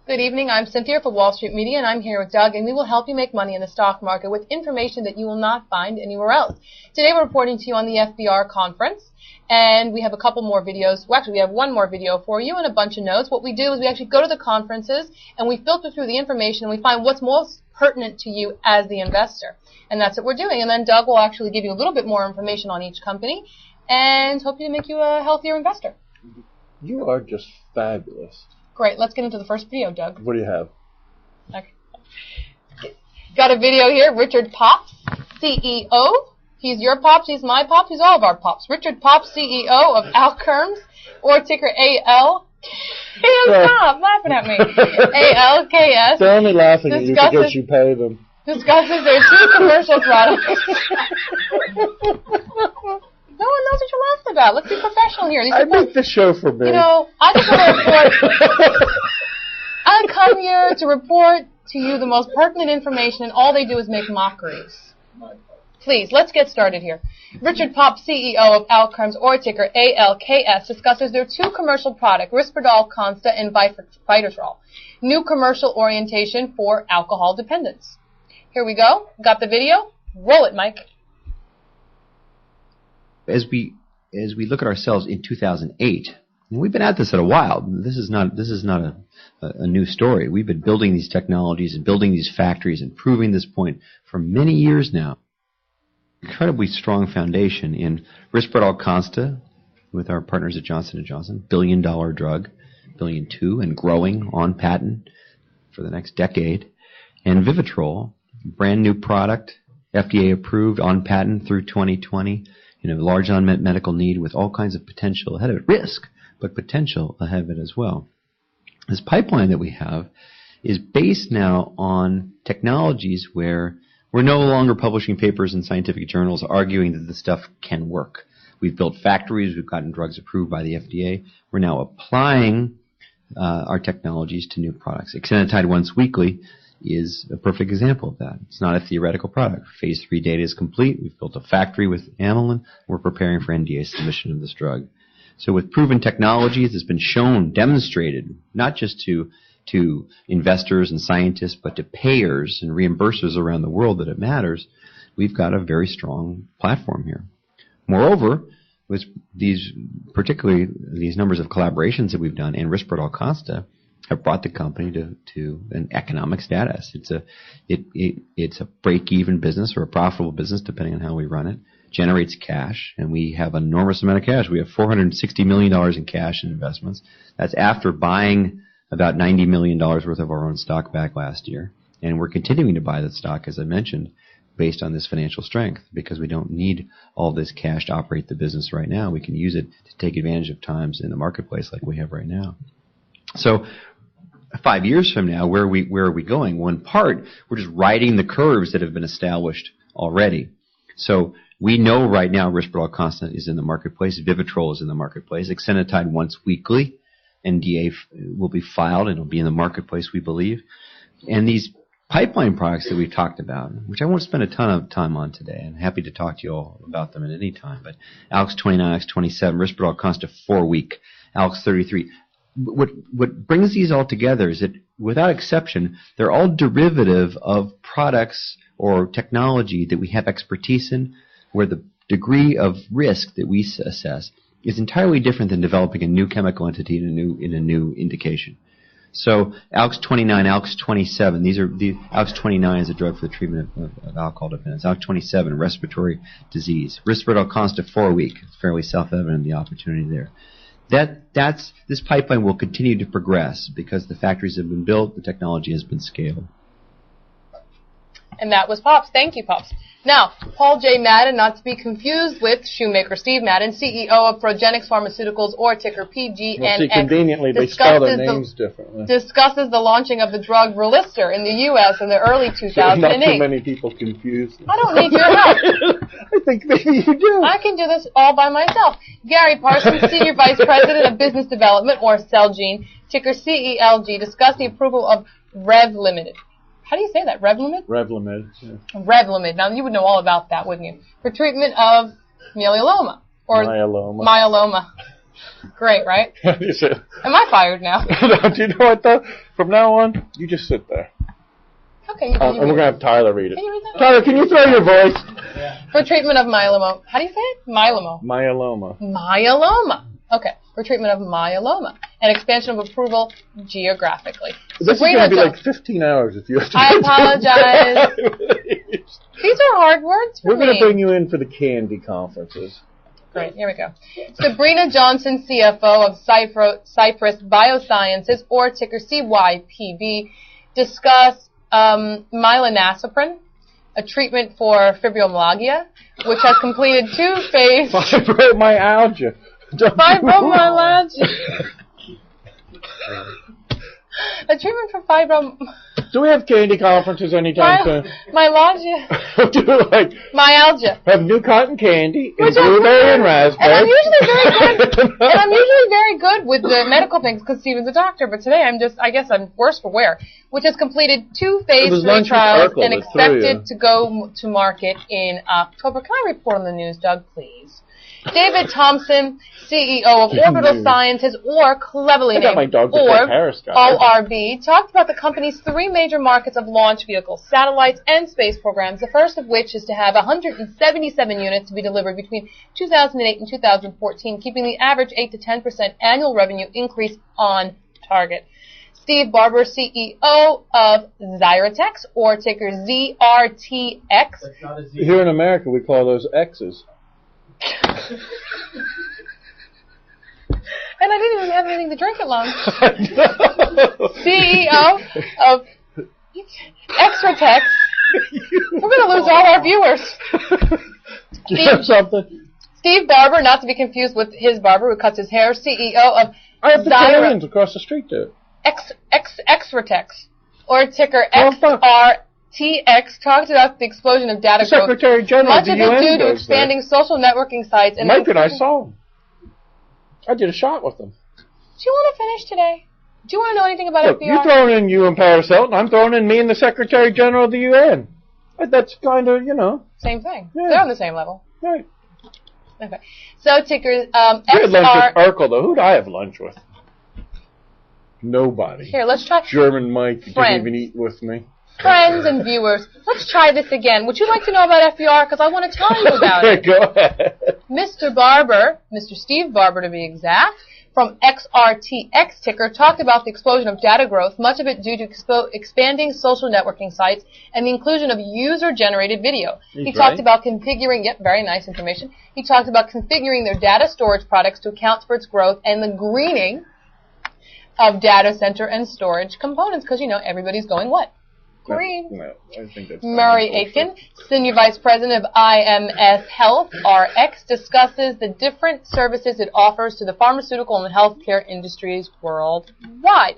Good evening. I'm Cynthia for Wall Street Media, and I'm here with Doug, and we will help you make money in the stock market with information that you will not find anywhere else. Today we're reporting to you on the FBR conference, and we have a couple more videos. Well, actually, we have one more video for you and a bunch of notes. What we do is we actually go to the conferences, and we filter through the information, and we find what's most pertinent to you as the investor. And that's what we're doing. And then Doug will actually give you a little bit more information on each company and hopefully make you a healthier investor. You are just fabulous. Great. Let's get into the first video, Doug. What do you have? Okay. Got a video here. Richard Pops, CEO. He's your Pops. He's my Pops. He's all of our Pops. Richard Pops, CEO of Alkermes, or ticker AL. Stop laughing at me. ALKS. They're only laughing at you because you pay them. Discusses their two commercial products. No one knows what you're laughing about. Let's be professional here. I make the show for me. You know, I just want to report. I come here to report to you the most pertinent information, and all they do is make mockeries. Please, let's get started here. Richard Popp, CEO of Alkermes, or ticker ALKS, discusses their two commercial products, Risperdal Consta and Vitatrol. New commercial orientation for alcohol dependence. Here we go. Got the video? Roll it, Mike. As we look at ourselves in 2008, and we've been at this a while. This is not a new story. We've been building these technologies and building these factories and proving this point for many years now. Incredibly strong foundation in Risperdal Consta with our partners at Johnson & Johnson, billion-dollar drug, $1.2 billion, and growing on patent for the next decade, and Vivitrol, brand new product, FDA approved on patent through 2020. Large unmet medical need with all kinds of potential ahead of it. Risk, but potential ahead of it as well. This pipeline that we have is based now on technologies where we're no longer publishing papers in scientific journals arguing that this stuff can work. We've built factories. We've gotten drugs approved by the FDA. We're now applying our technologies to new products. Exenatide once weekly is a perfect example of that. It's not a theoretical product. Phase 3 data is complete. We've built a factory with Amylin. We're preparing for NDA submission of this drug. So with proven technologies that's been shown, demonstrated, not just to investors and scientists, but to payers and reimbursers around the world that it matters, we've got a very strong platform here. Moreover, with particularly these numbers of collaborations that we've done and Risperdal Consta, have brought the company to an economic status. It's a break-even business or a profitable business, depending on how we run it. Generates cash, and we have an enormous amount of cash. We have $460 million in cash and investments. That's after buying about $90 million worth of our own stock back last year. And we're continuing to buy that stock, as I mentioned, based on this financial strength, because we don't need all this cash to operate the business right now. We can use it to take advantage of times in the marketplace like we have right now. So 5 years from now, where are we going? Well, in part, we're just riding the curves that have been established already. So we know right now Risperdal Consta is in the marketplace. Vivitrol is in the marketplace. Exenatide once weekly. NDA will be filed and it'll be in the marketplace, we believe. And these pipeline products that we've talked about, which I won't spend a ton of time on today. I'm happy to talk to you all about them at any time. But ALKS 29, ALKS 27, Risperdal Consta 4-week, ALKS 33. What brings these all together is that, without exception, they're all derivative of products or technology that we have expertise in, where the degree of risk that we assess is entirely different than developing a new chemical entity in a new indication. So ALKS 29, ALKS 27, ALKS 29 is a drug for the treatment of alcohol dependence. ALKS 27, respiratory disease. Risperdal Consta 4-week. It's fairly self-evident the opportunity there. This pipeline will continue to progress because the factories have been built, the technology has been scaled. And that was Pops. Thank you, Pops. Now, Paul J. Madden, not to be confused with shoemaker Steve Madden, CEO of Progenics Pharmaceuticals, or ticker PGNX. Well, see, conveniently, they spell their names differently. Discusses the launching of the drug Relistor in the U.S. in the early 2008. Not too many people confused. I don't need your help. I think maybe you do. I can do this all by myself. Gary Parsons, Senior Vice President of Business Development, or Celgene, ticker CELG, discussed the approval of Revlimid. How do you say that? Revlimid? Revlimid, yeah. Revlimid. Now, you would know all about that, wouldn't you? For treatment of myeloma. Or myeloma. Myeloma. Great, right? You sit. Am I fired now? No, do you know what, though? From now on, you just sit there. Okay. And we're going to have Tyler read it. Can you read that? Tyler, can you throw your voice? For treatment of myeloma. How do you say it? Myeloma. Myeloma. Okay. For treatment of myeloma. And expansion of approval geographically. This is going to be like 15 hours if you have to. I apologize. These are hard words for me. We're going to bring you in for the candy conferences. Great, here we go. Sabrina Johnson, CFO of Cypress Biosciences, or ticker CYPB, discuss myelonazepam, a treatment for fibromyalgia, which has completed 2 phase... Fibromyalgia. Fibromyalgia. A treatment for Do we have candy conferences anytime soon? Myalgia. Myalgia. Have new cotton candy and blueberry and raspberry. And I'm usually very good with the medical things because Steven's a doctor. But today I guess I'm worse for wear. Which has completed 2 phase 3 trials and expected to go to market in October. Can I report on the news, Doug, please? David Thompson, CEO of Orbital Sciences, or cleverly named ORB, talked about the company's 3 major markets of launch vehicles, satellites, and space programs, the first of which is to have 177 units to be delivered between 2008 and 2014, keeping the average 8 to 10% annual revenue increase on target. Steve Barber, CEO of Zyratex, or ticker ZRTX. Here in America, we call those X's. And I didn't even have anything to drink at lunch. CEO of Extratex. We're going to lose all our viewers. Do you have something? Steve Barber, not to be confused with his barber who cuts his hair, CEO of I have the Italians across the street there. Extratex, or ticker XRTX, talked about the explosion of data growth. Secretary General Much of it due to expanding social networking sites. And Mike and I saw him. I did a shot with him. Do you want to finish today? Do you want to know anything about FBR? You're throwing in you and Paris Hilton. I'm throwing in me and the Secretary General of the UN. That's kind of, Same thing. Yeah. They're on the same level. Right. Okay. So, ticker We had lunch with Urkel, though. Who'd I have lunch with? Nobody. Here, let's try. German Mike didn't even eat with me. Friends and viewers, let's try this again. Would you like to know about FBR? Because I want to tell you about it. Go ahead. Mr. Barber, Mr. Steve Barber to be exact, from XRTX ticker, talked about the explosion of data growth, much of it due to expanding social networking sites and the inclusion of user-generated video. He talked about configuring, very nice information. He talked about configuring their data storage products to account for its growth and the greening of data center and storage components, because, everybody's going what? Green. No, I think that's Murray Aitken, Senior Vice President of IMS Health, RX, discusses the different services it offers to the pharmaceutical and healthcare industries worldwide.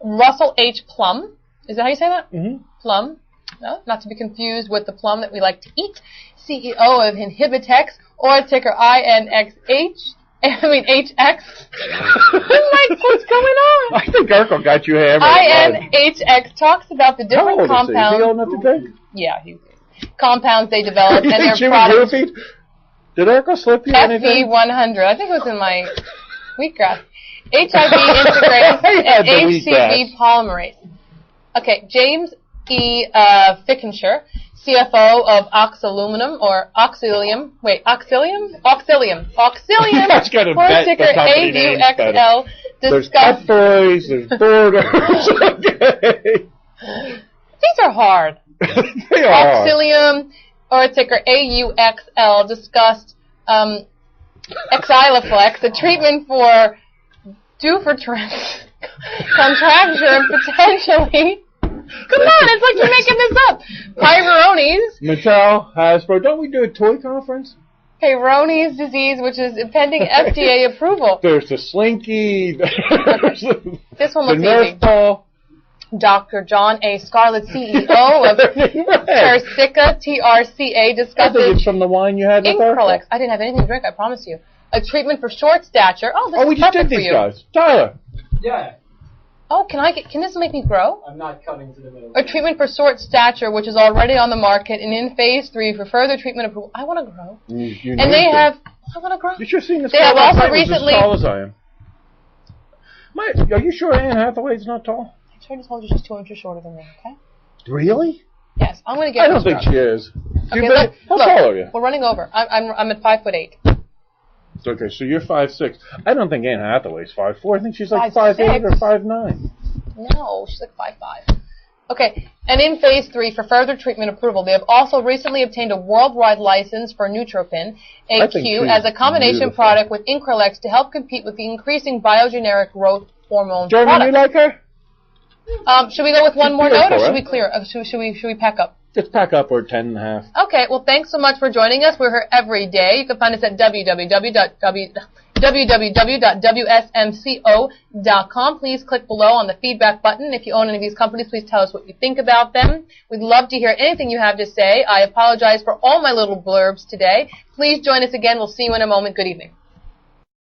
Russell H. Plum, is that how you say that? Mm-hmm. Plum, no, not to be confused with the plum that we like to eat, CEO of Inhibitex, or ticker HX. Mike, what's going on? I think Urkel got you hammered. INHX talks about the different compounds. Is he old enough to drink? Yeah, compounds they developed and their she products. Was Did Urkel slip you anything? FB100. I think it was in my wheatgrass. HIV integrase and HCV polymerase. Okay, James E. Fickenshire, CFO of Oxaluminum, or Oxilium. Wait, Oxilium? Oxilium. Oxilium. That's got to bet ticker the company name's better. AUXL. There's Cut Boys, there's Borders. Okay. These are hard. They are. Oxilium, or ticker AUXL, discussed Exilaflex, a treatment for Dupuytren's contracture and potentially... Come on, it's like you're making this up. Peyronie's. Mattel, Hasbro. Don't we do a toy conference? Peyronie's disease, which is pending FDA approval. There's the Slinky. This one looks the Nerf easy. Ball. Dr. John A. Scarlett, CEO of Tersica, TRCA, discusses... I think it's from the wine you had with Increlex. I didn't have anything to drink, I promise you. A treatment for short stature. Oh, this we is just perfect did for these you. guys. Tyler. Yeah. Oh, can this make me grow? I'm not cutting to the middle. A treatment for short stature, which is already on the market and in phase 3 for further treatment approval. I want to grow. You and they have I want to grow. You should have seen this They guy have last also night. He's recently- as tall as I am. Are you sure Anne Hathaway's not tall? I already told you she's 2 inches shorter than me, okay? Really? Yes, I'm going to get I don't think she is. Okay, look, How tall are you? We're running over. I'm at 5'8". Okay, so you're 5'6". I don't think Anne Hathaway's 5'4". I think she's like 5'6". 5'8" or 5'9". No, she's like 5'5". Okay, and in phase 3 for further treatment approval, they have also recently obtained a worldwide license for Neutropin AQ as a combination beautiful. product with Increlex to help compete with the increasing biogeneric growth hormone Jordan, you products. like her? Should we go with one more beautiful, note, or should right? we clear? Should we pack up? Just pack up. We're 10.5. Okay, well, thanks so much for joining us. We're here every day. You can find us at www.wsmco.com. Please click below on the feedback button. If you own any of these companies, please tell us what you think about them. We'd love to hear anything you have to say. I apologize for all my little blurbs today. Please join us again. We'll see you in a moment. Good evening.